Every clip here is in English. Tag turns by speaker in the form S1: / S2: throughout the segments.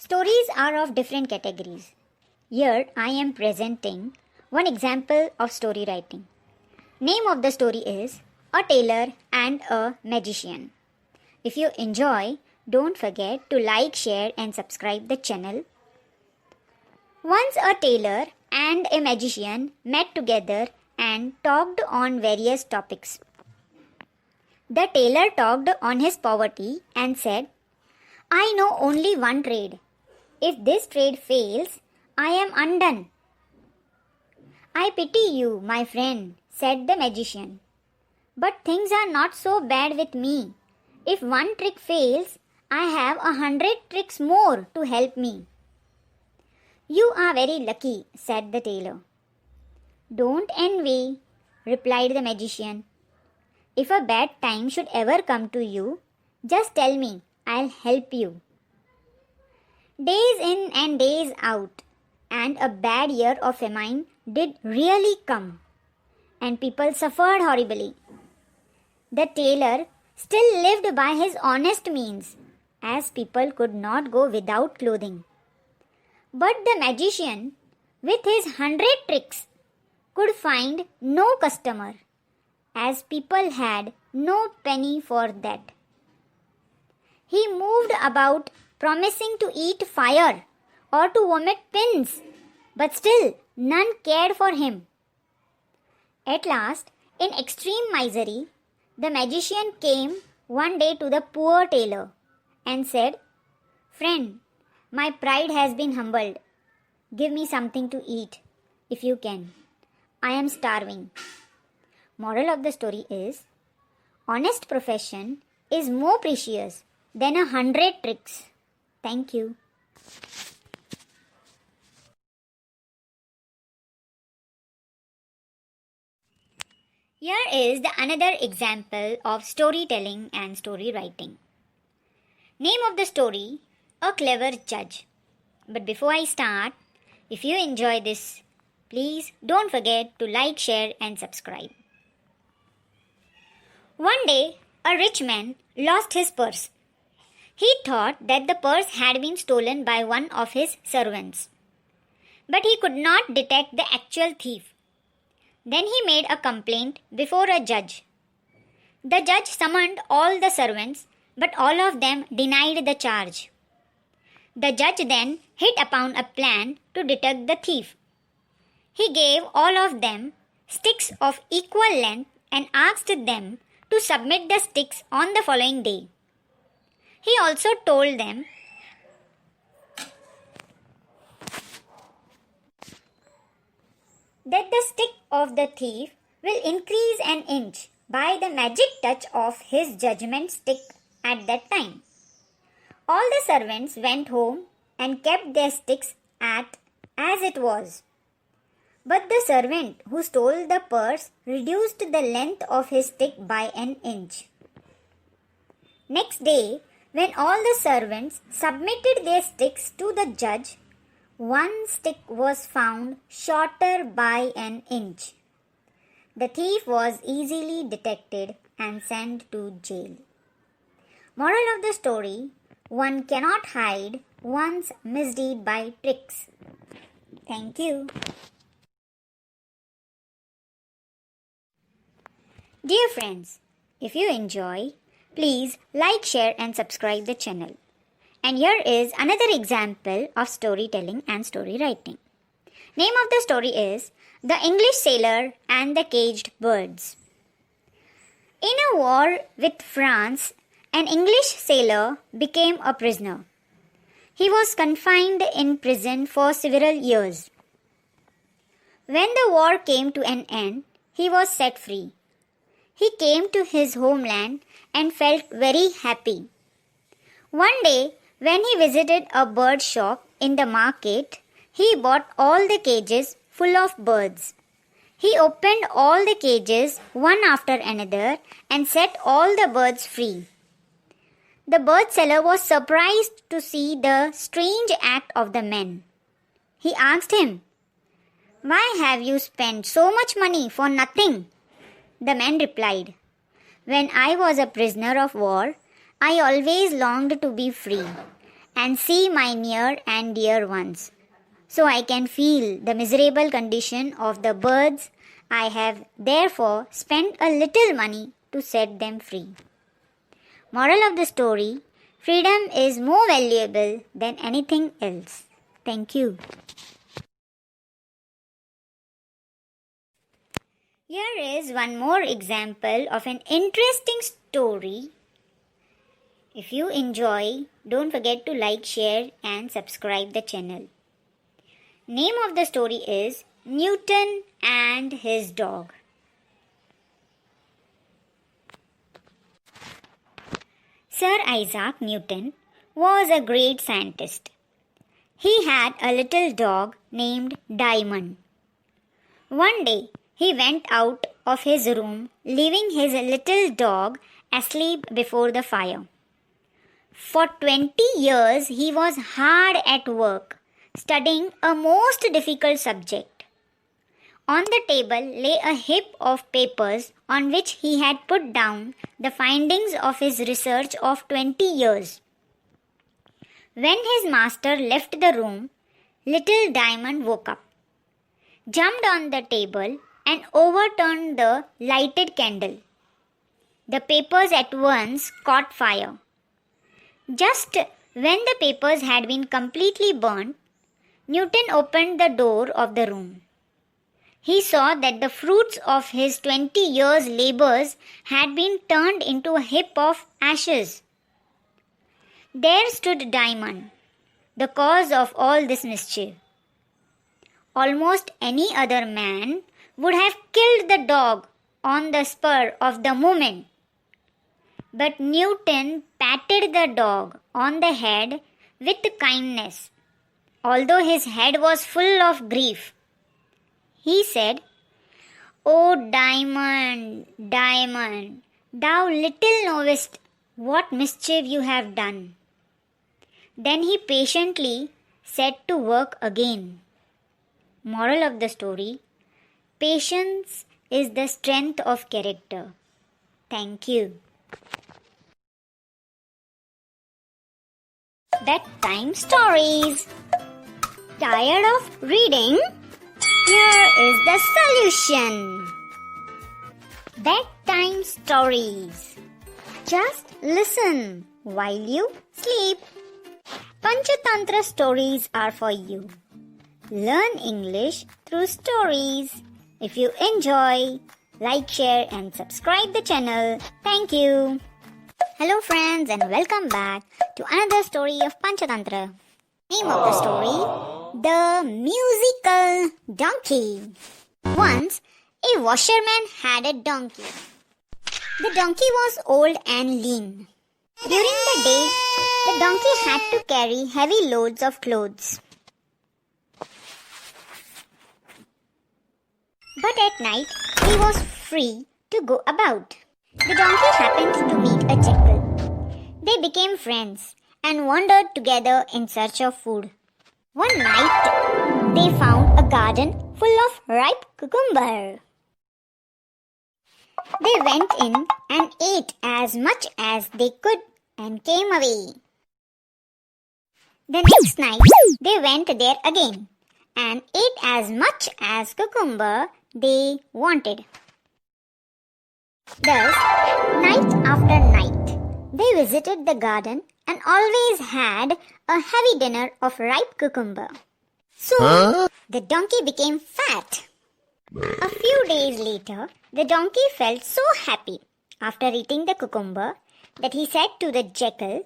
S1: Stories are of different categories. Here I am presenting one example of story writing. Name of the story is A Tailor and a Magician. If you enjoy, don't forget to like, share and subscribe the channel. Once a tailor and a magician met together and talked on various topics. The tailor talked on his poverty and said, "I know only one trade. If this trade fails, I am undone." "I pity you, my friend," said the magician. "But things are not so bad with me. If one trick fails, I have 100 tricks more to help me." "You are very lucky," said the tailor. "Don't envy," replied the magician. "If a bad time should ever come to you, just tell me, I'll help you." Days in and days out, and a bad year of famine did really come, and people suffered horribly. The tailor still lived by his honest means, as people could not go without clothing. But the magician, with his 100 tricks, could find no customer, as people had no penny for that. He moved about promising to eat fire or to vomit pins, but still none cared for him. At last, in extreme misery, the magician came one day to the poor tailor and said, "Friend, my pride has been humbled. Give me something to eat, if you can. I am starving." Moral of the story is, honest profession is more precious than 100 tricks. Thank you. Here is another example of storytelling and story writing. Name of the story, A Clever Judge. But before I start, if you enjoy this, please don't forget to like, share and subscribe. One day, a rich man lost his purse. He thought that the purse had been stolen by one of his servants. But he could not detect the actual thief. Then he made a complaint before a judge. The judge summoned all the servants, but all of them denied the charge. The judge then hit upon a plan to detect the thief. He gave all of them sticks of equal length and asked them to submit the sticks on the following day. He also told them that the stick of the thief will increase an inch by the magic touch of his judgment stick at that time. All the servants went home and kept their sticks as it was. But the servant who stole the purse reduced the length of his stick by an inch. Next day, when all the servants submitted their sticks to the judge, one stick was found shorter by an inch. The thief was easily detected and sent to jail. Moral of the story, one cannot hide one's misdeed by tricks. Thank you. Dear friends, if you enjoy, please like, share and subscribe the channel. And here is another example of storytelling and story writing. Name of the story is The English Sailor and the Caged Birds. In a war with France, an English sailor became a prisoner. He was confined in prison for several years. When the war came to an end, he was set free. He came to his homeland and felt very happy. One day, when he visited a bird shop in the market, he bought all the cages full of birds. He opened all the cages one after another and set all the birds free. The bird seller was surprised to see the strange act of the man. He asked him, "Why have you spent so much money for nothing?" The man replied, "When I was a prisoner of war, I always longed to be free, and see my near and dear ones, so I can feel the miserable condition of the birds. I have therefore spent a little money to set them free. Moral of the story: freedom is more valuable than anything else. Thank you. Here is one more example of an interesting story. If you enjoy, don't forget to like, share and subscribe the channel. Name of the story is Newton and his dog. Sir Isaac Newton was a great scientist. He had a little dog named Diamond. One day, he went out of his room, leaving his little dog asleep before the fire. For 20 years, he was hard at work, studying a most difficult subject. On the table lay a heap of papers on which he had put down the findings of his research of 20 years. When his master left the room, little Diamond woke up, jumped on the table and overturned the lighted candle. The papers at once caught fire. Just when the papers had been completely burnt, Newton opened the door of the room. He saw that the fruits of his 20 years' labors had been turned into a heap of ashes. There stood Diamond, the cause of all this mischief. Almost any other man would have killed the dog on the spur of the moment. But Newton patted the dog on the head with kindness, although his head was full of grief. He said, "O Diamond, Diamond, thou little knowest what mischief you have done." Then he patiently set to work again. Moral of the story: patience is the strength of character. Thank you. Bedtime stories. Tired of reading? Here is the solution. Bedtime stories. Just listen while you sleep. Panchatantra stories are for you. Learn English through stories. If you enjoy, like, share and subscribe the channel. Thank you. Hello friends and welcome back to another story of Panchatantra. Name of the story: The Musical Donkey. Once, a washerman had a donkey. The donkey was old and lean. During the day, the donkey had to carry heavy loads of clothes. But at night, he was free to go about. The donkey happened to meet a jackal. They became friends and wandered together in search of food. One night, they found a garden full of ripe cucumber. They went in and ate as much as they could and came away. The next night, they went there again and ate as much as cucumber they wanted. Thus, night after night, they visited the garden and always had a heavy dinner of ripe cucumber. Soon, the donkey became fat. A few days later, the donkey felt so happy after eating the cucumber that he said to the jackal,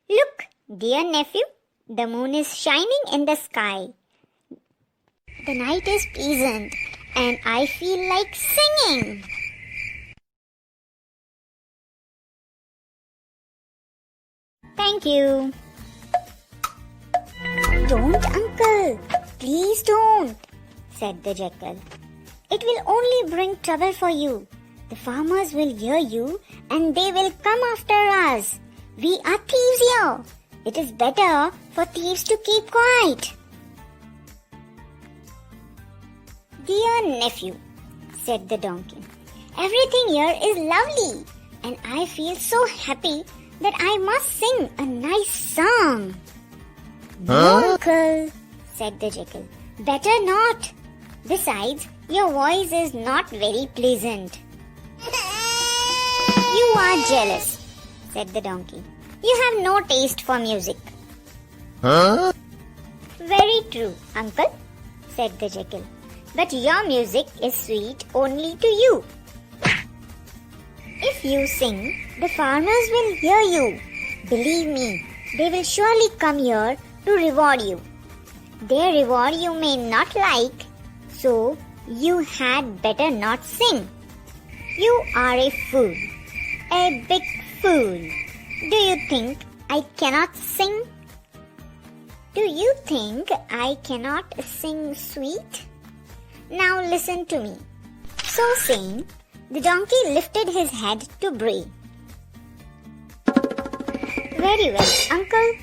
S1: "Look, dear nephew, the moon is shining in the sky. The night is pleasant and I feel like singing." Thank you. "Don't, uncle. Please don't," said the jackal. "It will only bring trouble for you. The farmers will hear you and they will come after us. We are thieves here. It is better for thieves to keep quiet." "Dear nephew," said the donkey, "everything here is lovely and I feel so happy that I must sing a nice song." No, uncle, said the jackal. Better not. Besides, your voice is not very pleasant. You are jealous, said the donkey. You have no taste for music. Very true, uncle, said the jackal. But your music is sweet only to you. If you sing, the farmers will hear you. Believe me, they will surely come here to reward you. Their reward you may not like, so you had better not sing. You are a fool, a big fool. Do you think I cannot sing? Do you think I cannot sing sweet? Now listen to me. So saying, the donkey lifted his head to bray. Very well, uncle,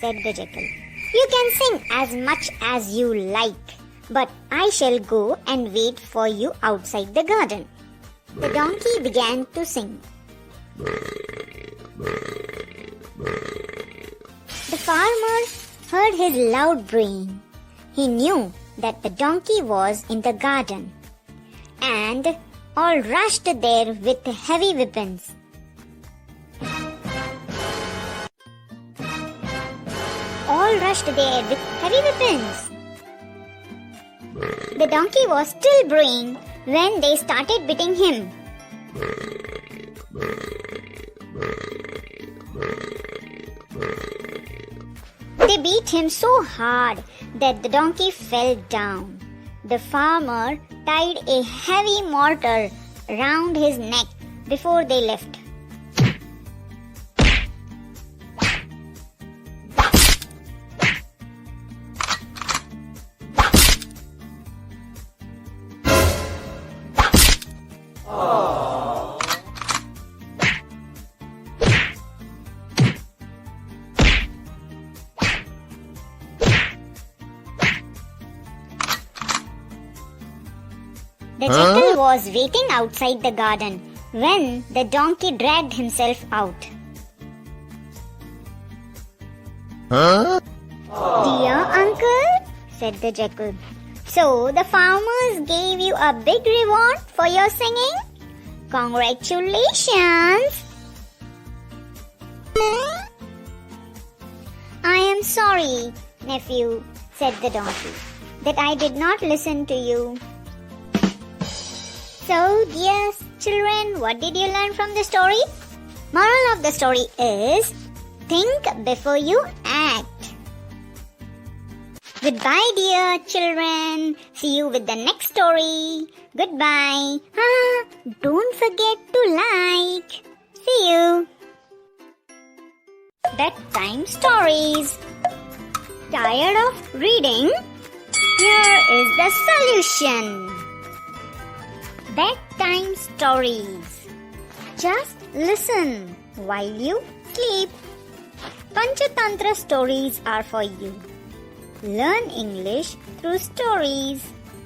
S1: said the jackal. You can sing as much as you like, but I shall go and wait for you outside the garden. The donkey began to sing. The farmer heard his loud braying. He knew that the donkey was in the garden, and all rushed there with heavy weapons. The donkey was still braying when they started beating him. They beat him so hard that the donkey fell down. The farmer tied a heavy mortar round his neck before they left. The jackal was waiting outside the garden when the donkey dragged himself out. Dear uncle, said the jackal, so the farmers gave you a big reward for your singing? Congratulations! I am sorry, nephew, said the donkey, that I did not listen to you. So, dear children, what did you learn from the story? Moral of the story is, think before you act. Goodbye, dear children. See you with the next story. Goodbye. Don't forget to like. See you. Bedtime stories. Tired of reading? Here is the solution. Bedtime stories. Just listen while you sleep. Panchatantra stories are for you. Learn English through stories.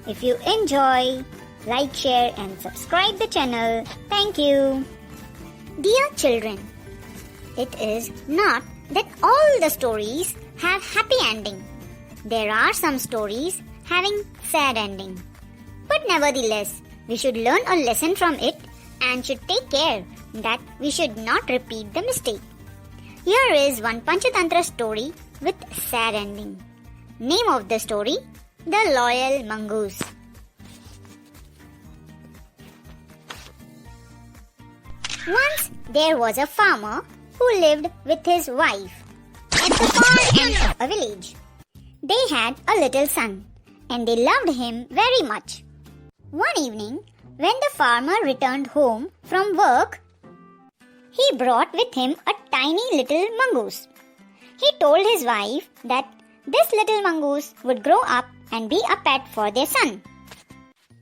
S1: If you enjoy, like, share and subscribe the channel. Thank you. Dear children, it is not that all the stories have happy ending. There are some stories having sad ending. But nevertheless, we should learn a lesson from it and should take care that we should not repeat the mistake. Here is one Panchatantra story with sad ending. Name of the story, The Loyal Mongoose. Once there was a farmer who lived with his wife at the far end of a village. They had a little son and they loved him very much. One evening, when the farmer returned home from work, he brought with him a tiny little mongoose. He told his wife that this little mongoose would grow up and be a pet for their son.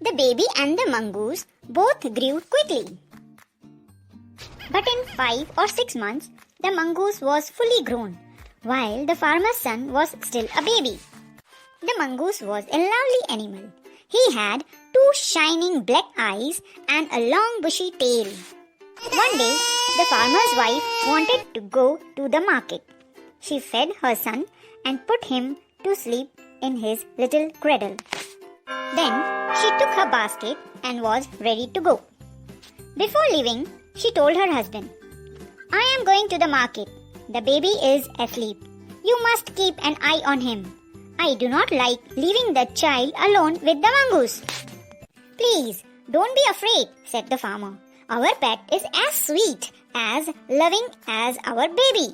S1: The baby and the mongoose both grew quickly. But in 5 or 6 months, the mongoose was fully grown, while the farmer's son was still a baby. The mongoose was a lovely animal. He had 2 shining black eyes and a long bushy tail. One day, the farmer's wife wanted to go to the market. She fed her son and put him to sleep in his little cradle. Then she took her basket and was ready to go. Before leaving, she told her husband, "I am going to the market. The baby is asleep. You must keep an eye on him. I do not like leaving the child alone with the mongoose." "Please, don't be afraid," said the farmer. "Our pet is as sweet, as loving as our baby."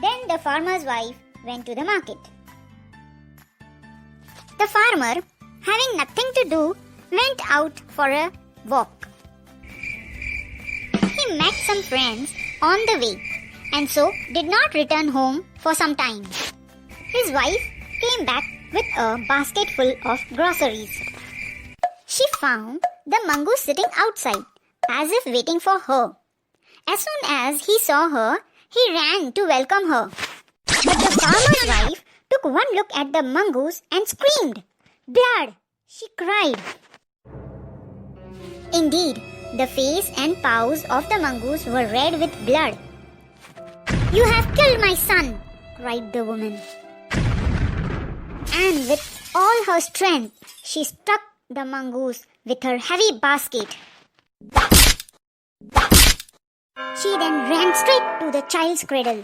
S1: Then the farmer's wife went to the market. The farmer, having nothing to do, went out for a walk. He met some friends on the way and so did not return home for some time. His wife came back with a basket full of groceries. She found the mongoose sitting outside as if waiting for her. As soon as he saw her, he ran to welcome her. But the farmer's wife took one look at the mongoose and screamed, "Blood!" she cried. Indeed, the face and paws of the mongoose were red with blood. "You have killed my son!" cried the woman. And with all her strength, she struck the mongoose with her heavy basket. She then ran straight to the child's cradle.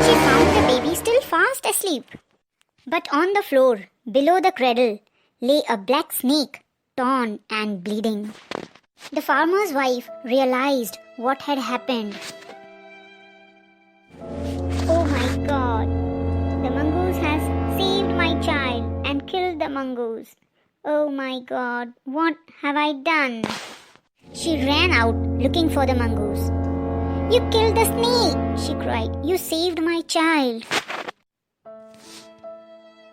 S1: She found the baby still fast asleep. But on the floor, below the cradle, lay a black snake, torn and bleeding. The farmer's wife realized what had happened. "Oh my God! The mongoose has saved my child and killed the mongoose. Oh my God, what have I done?" She ran out looking for the mongoose. "You killed the snake!" she cried. "You saved my child."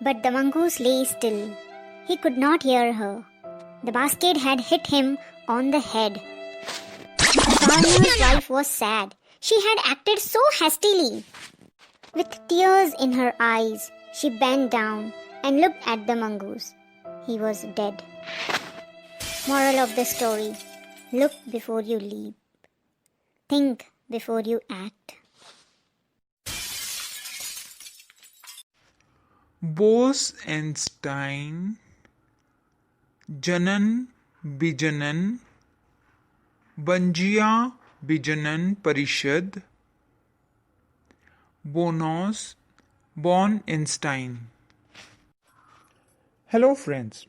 S1: But the mongoose lay still. He could not hear her. The basket had hit him on the head. The farmer's wife was sad. She had acted so hastily. With tears in her eyes, she bent down and looked at the mongoose. He was dead. Moral of the story: look before you leap. Think before you act.
S2: Bose-Einstein, Janan Bijanan, Banjiya Bijanan Parishad, Bonos, Born-Einstein. Hello friends.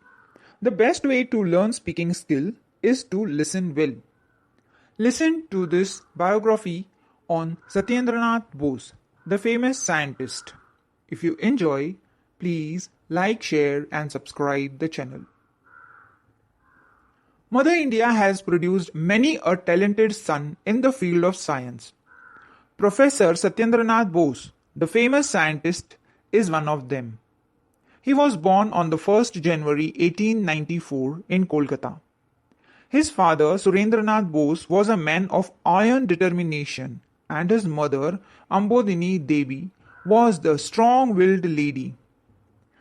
S2: The best way to learn speaking skill is to listen well. Listen to this biography on Satyendranath Bose, the famous scientist. If you enjoy, please like, share and subscribe the channel. Mother India has produced many a talented son in the field of science. Professor Satyendranath Bose, the famous scientist, is one of them. He was born on the 1st January 1894 in Kolkata. His father, Surendranath Bose, was a man of iron determination, and his mother, Ambodini Devi, was the strong-willed lady.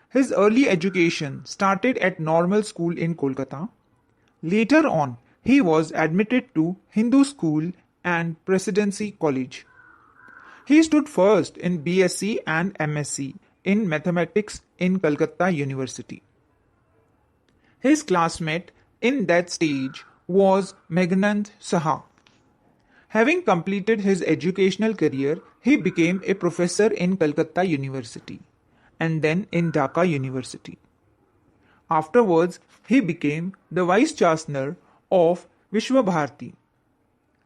S2: His early education started at normal school in Kolkata. Later on, he was admitted to Hindu school and Presidency College. He stood first in BSc and MSc in mathematics in Calcutta University. His classmate in that stage was Meghnad Saha. Having completed his educational career, he became a professor in Calcutta University and then in Dhaka University. Afterwards, he became the Vice Chancellor of Vishwa Bharati.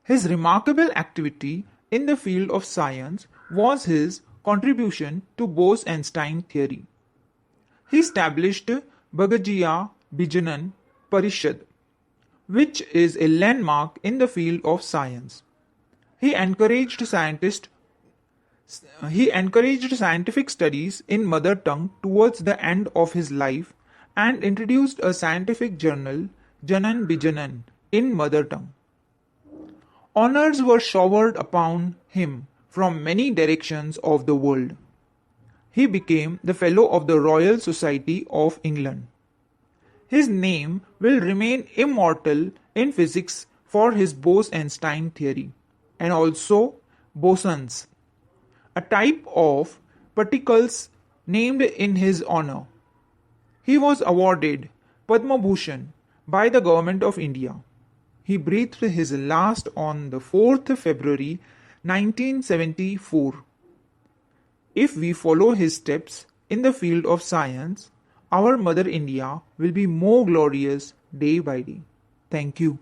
S2: His remarkable activity in the field of science was his contribution to Bose-Einstein theory. He established Banjiya Bijanan Parishad, which is a landmark in the field of science. He encouraged scientific studies in mother tongue towards the end of his life and introduced a scientific journal, Janan Bijanan, in mother tongue. Honors were showered upon him from many directions of the world. He became the Fellow of the Royal Society of England. His name will remain immortal in physics for his Bose-Einstein theory, and also bosons, a type of particles named in his honor. He was awarded Padma Bhushan by the Government of India. He breathed his last on the 4th February 1974. If we follow his steps in the field of science, our Mother India will be more glorious day by day. Thank you.